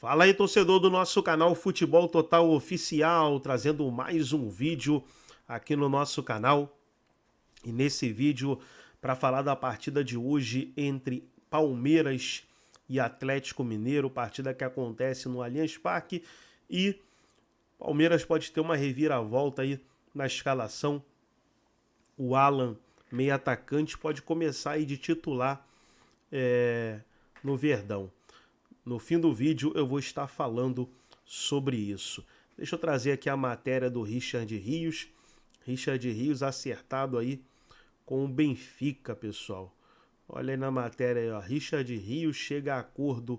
Fala aí, torcedor do nosso canal Futebol Total Oficial, trazendo mais um vídeo aqui no nosso canal. E nesse vídeo, para falar da partida de hoje entre Palmeiras e Atlético Mineiro, partida que acontece no Allianz Parque, e Palmeiras pode ter uma reviravolta aí na escalação. O Alan, meio atacante, pode começar aí de titular no Verdão. No fim do vídeo eu vou estar falando sobre isso. Deixa eu trazer aqui a matéria do Richard Rios. Richard Rios acertado aí com o Benfica, pessoal. Olha aí na matéria aí, ó. Richard Rios chega a acordo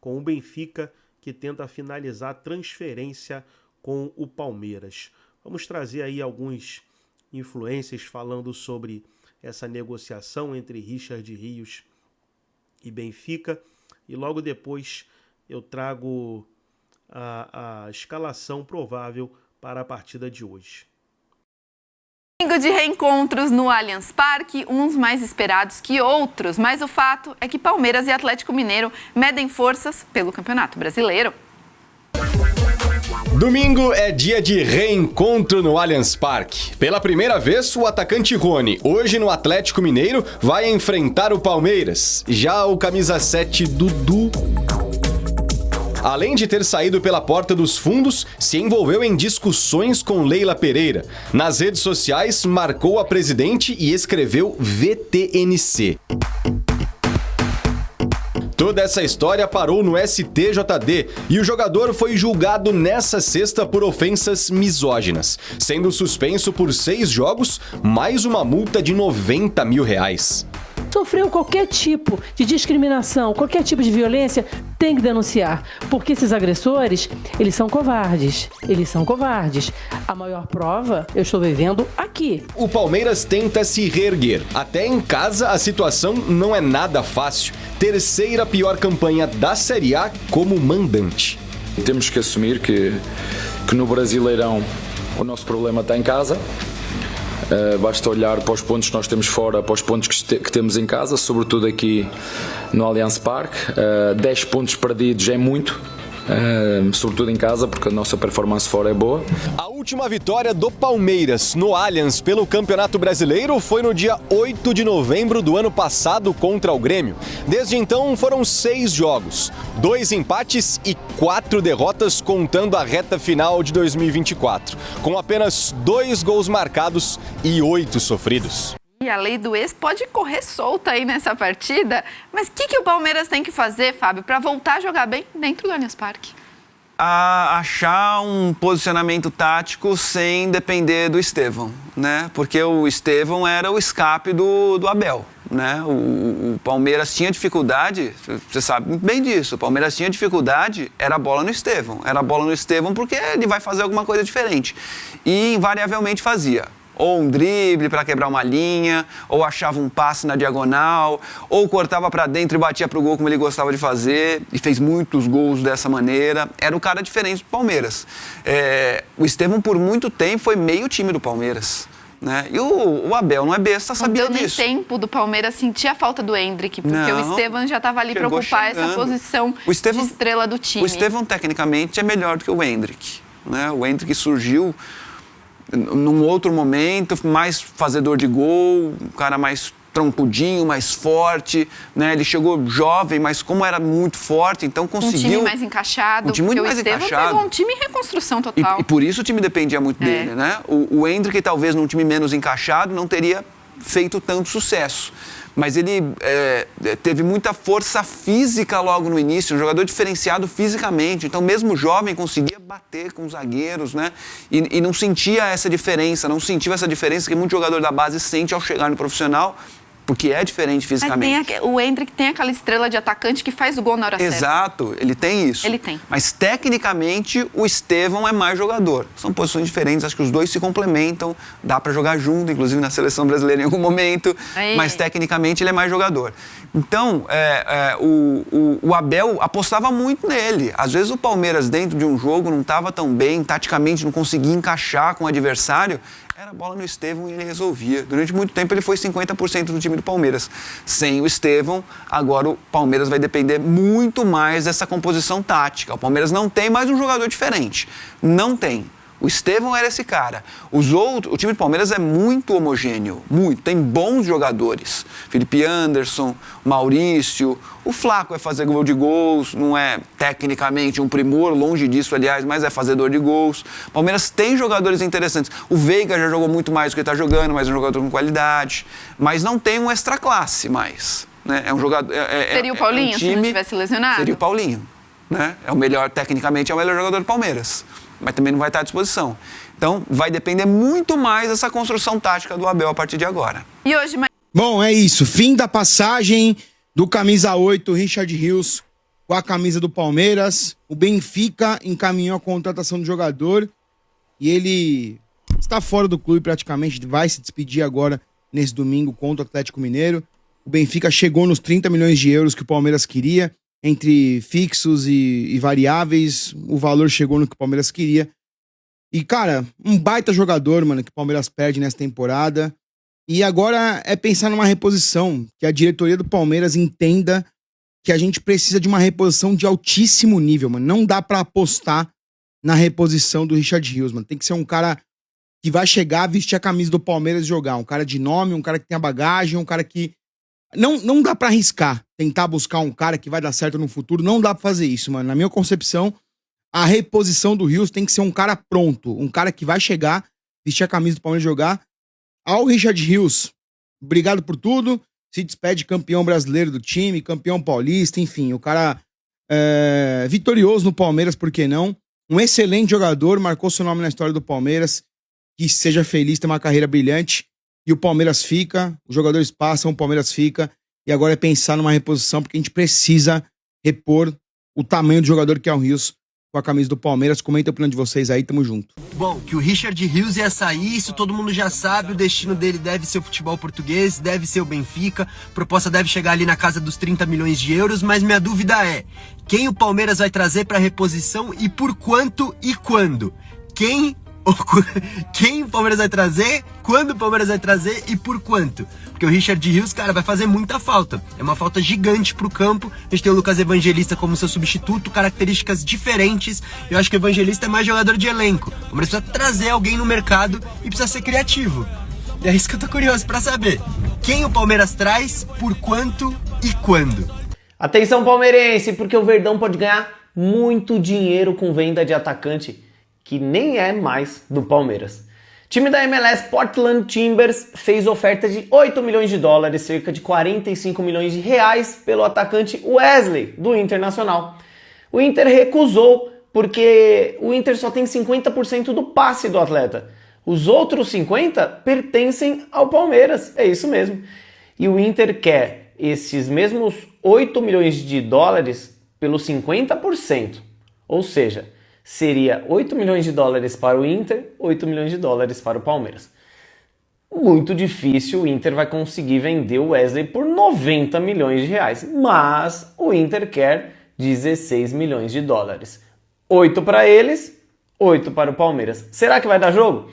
com o Benfica, que tenta finalizar a transferência com o Palmeiras. Vamos trazer aí alguns influencers falando sobre essa negociação entre Richard Rios e Benfica. E logo depois eu trago a escalação provável para a partida de hoje. Domingo de reencontros no Allianz Parque, uns mais esperados que outros, mas o fato é que Palmeiras e Atlético Mineiro medem forças pelo Campeonato Brasileiro. Domingo é dia de reencontro no Allianz Parque. Pela primeira vez, o atacante Rony, hoje no Atlético Mineiro, vai enfrentar o Palmeiras. Já o camisa 7 Dudu, além de ter saído pela porta dos fundos, se envolveu em discussões com Leila Pereira. Nas redes sociais, marcou a presidente e escreveu VTNC. Toda essa história parou no STJD e o jogador foi julgado nessa sexta por ofensas misóginas, sendo suspenso por 6 jogos, mais uma multa de R$90 mil. Sofreu qualquer tipo de discriminação, qualquer tipo de violência, tem que denunciar. Porque esses agressores, eles são covardes. Eles são covardes. A maior prova eu estou vivendo aqui. O Palmeiras tenta se reerguer. Até em casa a situação não é nada fácil. Terceira pior campanha da Série A como mandante. Temos que assumir que no Brasileirão o nosso problema está em casa. Basta olhar para os pontos que nós temos fora, para os pontos que temos em casa, sobretudo aqui no Allianz Parque. 10 pontos perdidos é muito, sobretudo em casa, porque a nossa performance fora é boa. A última vitória do Palmeiras no Allianz pelo Campeonato Brasileiro foi no dia 8 de novembro do ano passado contra o Grêmio. Desde então foram 6 jogos, 2 empates e 4 derrotas, contando a reta final de 2024, com apenas 2 gols marcados e 8 sofridos. E a lei do ex pode correr solta aí nessa partida, mas o que o Palmeiras tem que fazer, Fábio, para voltar a jogar bem dentro do Allianz Parque? Achar um posicionamento tático sem depender do Estevão, né? Porque o Estevão era o escape do Abel, né? O Palmeiras tinha dificuldade, você sabe muito bem disso, o Palmeiras tinha dificuldade, era a bola no Estevão. Era a bola no Estevão porque ele vai fazer alguma coisa diferente. E invariavelmente fazia. Ou um drible para quebrar uma linha, ou achava um passe na diagonal, ou cortava para dentro e batia pro gol como ele gostava de fazer, e fez muitos gols dessa maneira. Era o cara diferente do Palmeiras. O Estevão, por muito tempo, foi meio time do Palmeiras, né? E o Abel não é besta, sabia disso. Não deu nem tempo do Palmeiras sentir a falta do Endrick, porque o Estevão já estava ali para ocupar essa posição de estrela do time. O Estevão, tecnicamente, é melhor do que o Endrick, né? O Endrick surgiu num outro momento, mais fazedor de gol, um cara mais troncudinho, mais forte, né? Ele chegou jovem, mas como era muito forte, então conseguiu... Um time mais encaixado, porque o Estevão pegou um time em reconstrução total. E por isso o time dependia muito dele, né? O Endrick, talvez num time menos encaixado, não teria feito tanto sucesso. Mas ele teve muita força física logo no início, um jogador diferenciado fisicamente. Então, mesmo jovem, conseguia bater com os zagueiros, né? E não sentia essa diferença, não sentiu essa diferença que muito jogador da base sente ao chegar no profissional, porque é diferente fisicamente. O Endrick tem aquela estrela de atacante que faz o gol na hora certa. Exato, ele tem isso. Ele tem. Mas, tecnicamente, o Estevão é mais jogador. São posições diferentes, acho que os dois se complementam, dá para jogar junto, inclusive na seleção brasileira em algum momento, mas, tecnicamente, ele é mais jogador. Então, o Abel apostava muito nele. Às vezes, o Palmeiras, dentro de um jogo, não estava tão bem, taticamente não conseguia encaixar com o adversário. Era bola no Estevão e ele resolvia. Durante muito tempo ele foi 50% do time do Palmeiras. Sem o Estevão, agora o Palmeiras vai depender muito mais dessa composição tática. O Palmeiras não tem mais um jogador diferente. Não tem. O Estevão era esse cara. O time do Palmeiras é muito homogêneo, muito. Tem bons jogadores. Felipe Anderson, Maurício. O Flaco é fazer gol de gols, não é tecnicamente um primor, longe disso, aliás, mas é fazedor de gols. O Palmeiras tem jogadores interessantes. O Veiga já jogou muito mais do que ele está jogando, mas é um jogador com qualidade. Mas não tem um extra classe mais. Né? É um jogador. Seria o Paulinho, um time, se não tivesse lesionado? Seria o Paulinho. Né? É o melhor, tecnicamente, é o melhor jogador do Palmeiras. Mas também não vai estar à disposição. Então, vai depender muito mais dessa construção tática do Abel a partir de agora. E hoje, Bom, é isso. Fim da passagem do camisa 8, Richard Rios, com a camisa do Palmeiras. O Benfica encaminhou a contratação do jogador e ele está fora do clube praticamente, vai se despedir agora nesse domingo contra o Atlético Mineiro. O Benfica chegou nos 30 milhões de euros que o Palmeiras queria. Entre fixos e variáveis, o valor chegou no que o Palmeiras queria. E, cara, um baita jogador, mano, que o Palmeiras perde nessa temporada. E agora é pensar numa reposição, que a diretoria do Palmeiras entenda que a gente precisa de uma reposição de altíssimo nível, mano. Não dá pra apostar na reposição do Richard Rios, mano. Tem que ser um cara que vai chegar, vestir a camisa do Palmeiras e jogar. Um cara de nome, um cara que tenha bagagem, um cara que... Não dá pra arriscar, tentar buscar um cara que vai dar certo no futuro. Não dá pra fazer isso, mano. Na minha concepção, a reposição do Rios tem que ser um cara pronto. Um cara que vai chegar, vestir a camisa do Palmeiras e jogar. Ao Richard Rios, obrigado por tudo. Se despede campeão brasileiro do time, campeão paulista, enfim. O cara vitorioso no Palmeiras, por que não? Um excelente jogador, marcou seu nome na história do Palmeiras. Que seja feliz, tenha uma carreira brilhante. E o Palmeiras fica, os jogadores passam, o Palmeiras fica. E agora é pensar numa reposição, porque a gente precisa repor o tamanho do jogador que é o Rios com a camisa do Palmeiras. Comenta o plano de vocês aí, tamo junto. Bom, que o Richard Rios ia sair, isso todo mundo já sabe. O destino dele deve ser o futebol português, deve ser o Benfica. A proposta deve chegar ali na casa dos 30 milhões de euros. Mas minha dúvida é, quem o Palmeiras vai trazer para reposição e por quanto e quando? Quem o Palmeiras vai trazer, quando o Palmeiras vai trazer e por quanto? Porque o Richard Rios, cara, vai fazer muita falta. É uma falta gigante pro campo. A gente tem o Lucas Evangelista como seu substituto, características diferentes. Eu acho que o Evangelista é mais jogador de elenco. O Palmeiras precisa trazer alguém no mercado e precisa ser criativo. E é isso que eu tô curioso pra saber. Quem o Palmeiras traz, por quanto e quando? Atenção palmeirense, porque o Verdão pode ganhar muito dinheiro com venda de atacante que nem é mais do Palmeiras. Time da MLS Portland Timbers fez oferta de 8 milhões de dólares, cerca de 45 milhões de reais, pelo atacante Wesley, do Internacional. O Inter recusou, porque o Inter só tem 50% do passe do atleta. Os outros 50% pertencem ao Palmeiras, é isso mesmo. E o Inter quer esses mesmos 8 milhões de dólares pelos 50%, ou seja, seria 8 milhões de dólares para o Inter, 8 milhões de dólares para o Palmeiras. Muito difícil o Inter vai conseguir vender o Wesley por 90 milhões de reais, mas o Inter quer 16 milhões de dólares. 8 para eles, 8 para o Palmeiras. Será que vai dar jogo?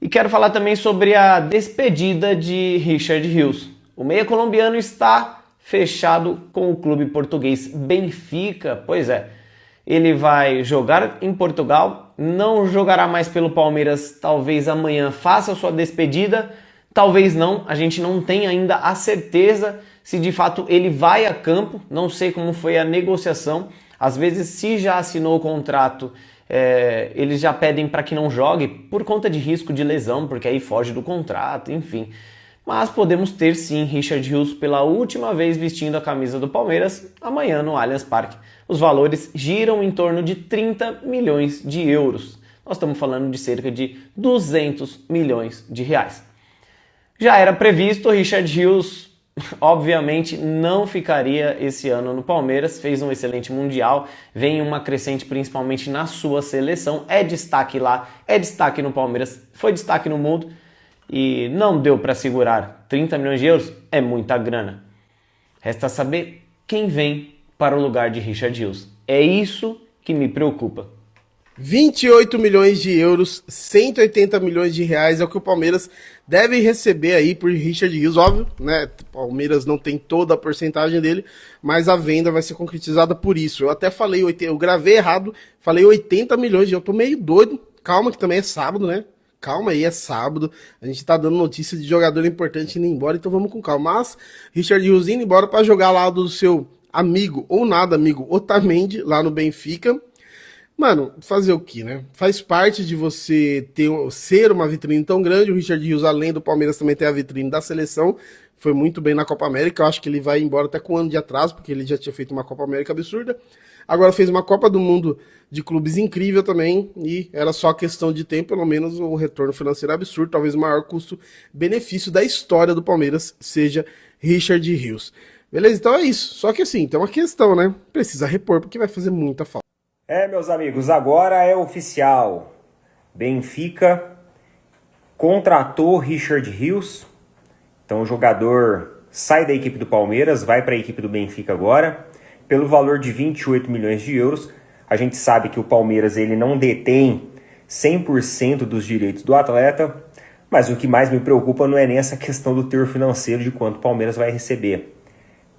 E quero falar também sobre a despedida de Richard Rios. O meia colombiano está fechado com o clube português Benfica, pois é. Ele vai jogar em Portugal, não jogará mais pelo Palmeiras, talvez amanhã faça a sua despedida, talvez não, a gente não tem ainda a certeza se de fato ele vai a campo, não sei como foi a negociação, às vezes se já assinou o contrato, eles já pedem para que não jogue por conta de risco de lesão, porque aí foge do contrato, enfim. Mas podemos ter sim Richard Rios pela última vez vestindo a camisa do Palmeiras amanhã no Allianz Parque. Os valores giram em torno de 30 milhões de euros. Nós estamos falando de cerca de 200 milhões de reais. Já era previsto, Richard Rios obviamente não ficaria esse ano no Palmeiras, fez um excelente Mundial, vem uma crescente principalmente na sua seleção, é destaque lá, é destaque no Palmeiras, foi destaque no mundo. E não deu para segurar 30 milhões de euros, é muita grana. Resta saber quem vem para o lugar de Richard Rios. É isso que me preocupa. 28 milhões de euros, 180 milhões de reais é o que o Palmeiras deve receber aí por Richard Rios, óbvio, né? O Palmeiras não tem toda a porcentagem dele, mas a venda vai ser concretizada por isso. Eu até falei, eu gravei errado, falei 80 milhões, eu tô meio doido. Calma que também é sábado, né? Calma aí, é sábado. A gente tá dando notícia de jogador importante indo embora, então vamos com calma. Mas Richard Rios indo embora para jogar lá do seu amigo ou nada amigo Otamendi, lá no Benfica. Mano, fazer o que, né? Faz parte de você ser uma vitrine tão grande. O Richard Rios, além do Palmeiras, também tem a vitrine da seleção. Foi muito bem na Copa América. Eu acho que ele vai embora até com um ano de atraso, porque ele já tinha feito uma Copa América absurda. Agora fez uma Copa do Mundo de clubes incrível também. E era só questão de tempo, pelo menos o retorno financeiro absurdo. Talvez o maior custo-benefício da história do Palmeiras seja Richard Rios. Beleza? Então é isso. Só que assim, tem uma questão, né? Precisa repor, porque vai fazer muita falta. Meus amigos, agora é oficial. Benfica contratou Richard Rios. Então o jogador sai da equipe do Palmeiras, vai para a equipe do Benfica agora, pelo valor de 28 milhões de euros. A gente sabe que o Palmeiras ele não detém 100% dos direitos do atleta, mas o que mais me preocupa não é nem essa questão do teor financeiro de quanto o Palmeiras vai receber,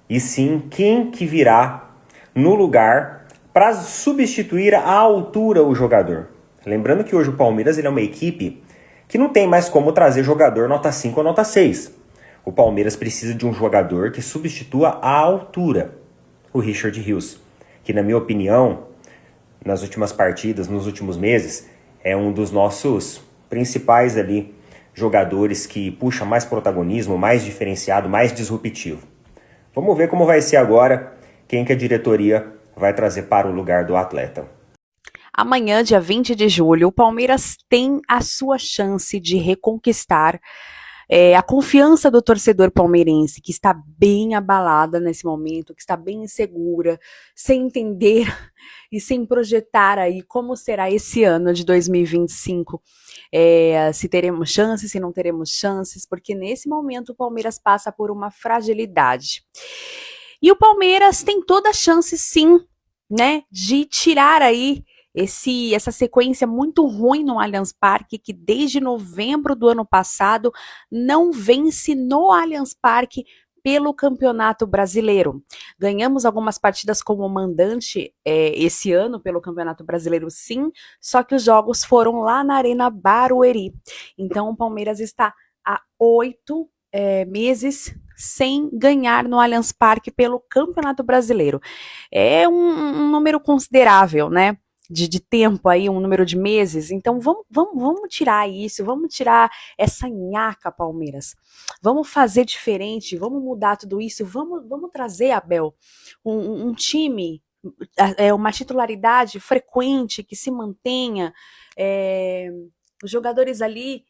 e sim quem que virá no lugar para substituir à altura o jogador. Lembrando que hoje o Palmeiras ele é uma equipe que não tem mais como trazer jogador nota 5 ou nota 6. O Palmeiras precisa de um jogador que substitua à altura o Richard Rios, que na minha opinião, nas últimas partidas, nos últimos meses, é um dos nossos principais ali jogadores que puxa mais protagonismo, mais diferenciado, mais disruptivo. Vamos ver como vai ser agora, quem que a diretoria vai trazer para o lugar do atleta. Amanhã, dia 20 de julho, o Palmeiras tem a sua chance de reconquistar a confiança do torcedor palmeirense, que está bem abalada nesse momento, que está bem insegura, sem entender e sem projetar aí como será esse ano de 2025. Se teremos chances, se não teremos chances, porque nesse momento o Palmeiras passa por uma fragilidade. E o Palmeiras tem toda a chance, sim, né, de tirar aí essa sequência muito ruim no Allianz Parque, que desde novembro do ano passado não vence no Allianz Parque pelo Campeonato Brasileiro. Ganhamos algumas partidas como mandante esse ano pelo Campeonato Brasileiro, sim, só que os jogos foram lá na Arena Barueri. Então o Palmeiras está há 8 meses sem ganhar no Allianz Parque pelo Campeonato Brasileiro. É um número considerável, né? De tempo aí, um número de meses. Então vamos tirar isso, vamos tirar essa nhaca, Palmeiras. Vamos fazer diferente, vamos mudar tudo isso, vamos trazer, Abel, um time, uma titularidade frequente, que se mantenha, os jogadores ali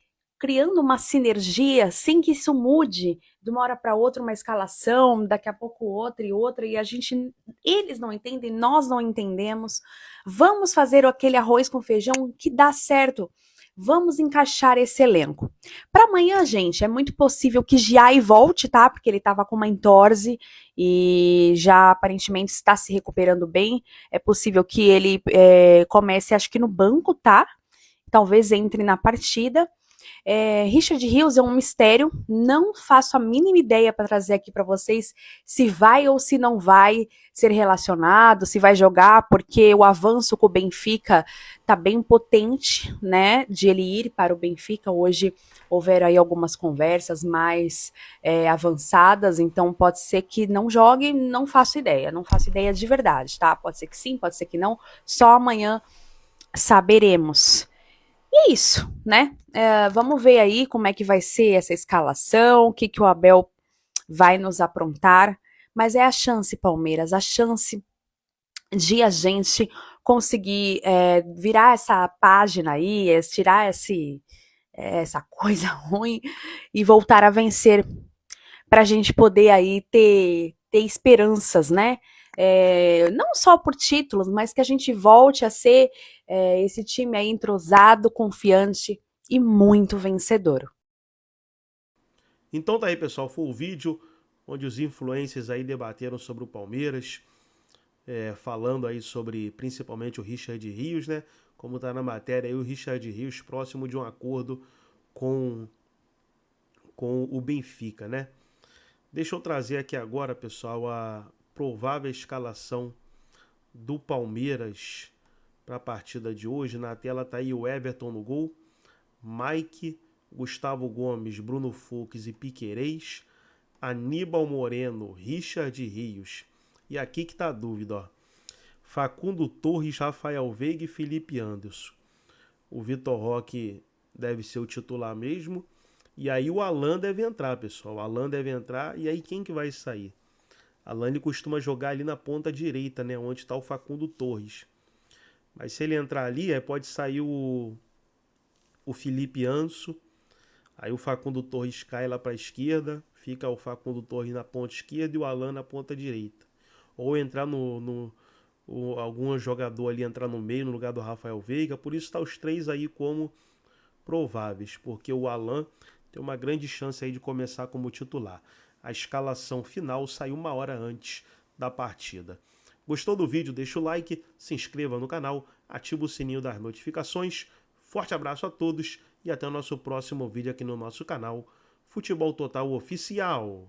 criando uma sinergia, sem que isso mude de uma hora para outra, uma escalação, daqui a pouco outra, e eles não entendem, nós não entendemos. Vamos fazer aquele arroz com feijão que dá certo. Vamos encaixar esse elenco. Para amanhã, gente, é muito possível que Giai volte, tá? Porque ele estava com uma entorse e já aparentemente está se recuperando bem. É possível que ele comece, acho que no banco, tá? Talvez entre na partida. Richard Rios é um mistério, não faço a mínima ideia para trazer aqui para vocês se vai ou se não vai ser relacionado, se vai jogar, porque o avanço com o Benfica tá bem potente, né, de ele ir para o Benfica. Hoje houveram aí algumas conversas mais avançadas, então pode ser que não jogue, não faço ideia de verdade, tá? Pode ser que sim, pode ser que não, só amanhã saberemos. E é isso, né? Vamos ver aí como é que vai ser essa escalação, o que o Abel vai nos aprontar. Mas é a chance, Palmeiras, a chance de a gente conseguir virar essa página aí, tirar essa coisa ruim e voltar a vencer, para a gente poder aí ter esperanças, né? Não só por títulos, mas que a gente volte a ser esse time aí entrosado, confiante e muito vencedor. Então tá aí, pessoal, foi o vídeo onde os influencers aí debateram sobre o Palmeiras, falando aí sobre principalmente o Richard Rios, né? como está na matéria, aí o Richard Rios próximo de um acordo com o Benfica, né? Deixa eu trazer aqui agora, pessoal, a provável escalação do Palmeiras para a partida de hoje. Na tela tá aí o Everton no gol, Mike, Gustavo Gomes, Bruno Fux e Piquerez, Aníbal Moreno, Richard Rios. E aqui que tá a dúvida, ó. Facundo Torres, Rafael Veiga e Felipe Anderson. O Vitor Roque deve ser o titular mesmo. E aí o Alan deve entrar, pessoal. O Alan deve entrar. E aí quem que vai sair? Alan ele costuma jogar ali na ponta direita, né? Onde está o Facundo Torres. Mas se ele entrar ali, aí pode sair o Felipe Anderson. Aí o Facundo Torres cai lá para a esquerda. Fica o Facundo Torres na ponta esquerda e o Alan na ponta direita. Ou entrar algum jogador ali entrar no meio no lugar do Rafael Veiga. Por isso está os três aí como prováveis. Porque o Alan tem uma grande chance aí de começar como titular. A escalação final saiu 1 hora antes da partida. Gostou do vídeo? Deixa o like, se inscreva no canal, ativa o sininho das notificações. Forte abraço a todos e até o nosso próximo vídeo aqui no nosso canal Futebol Total Oficial.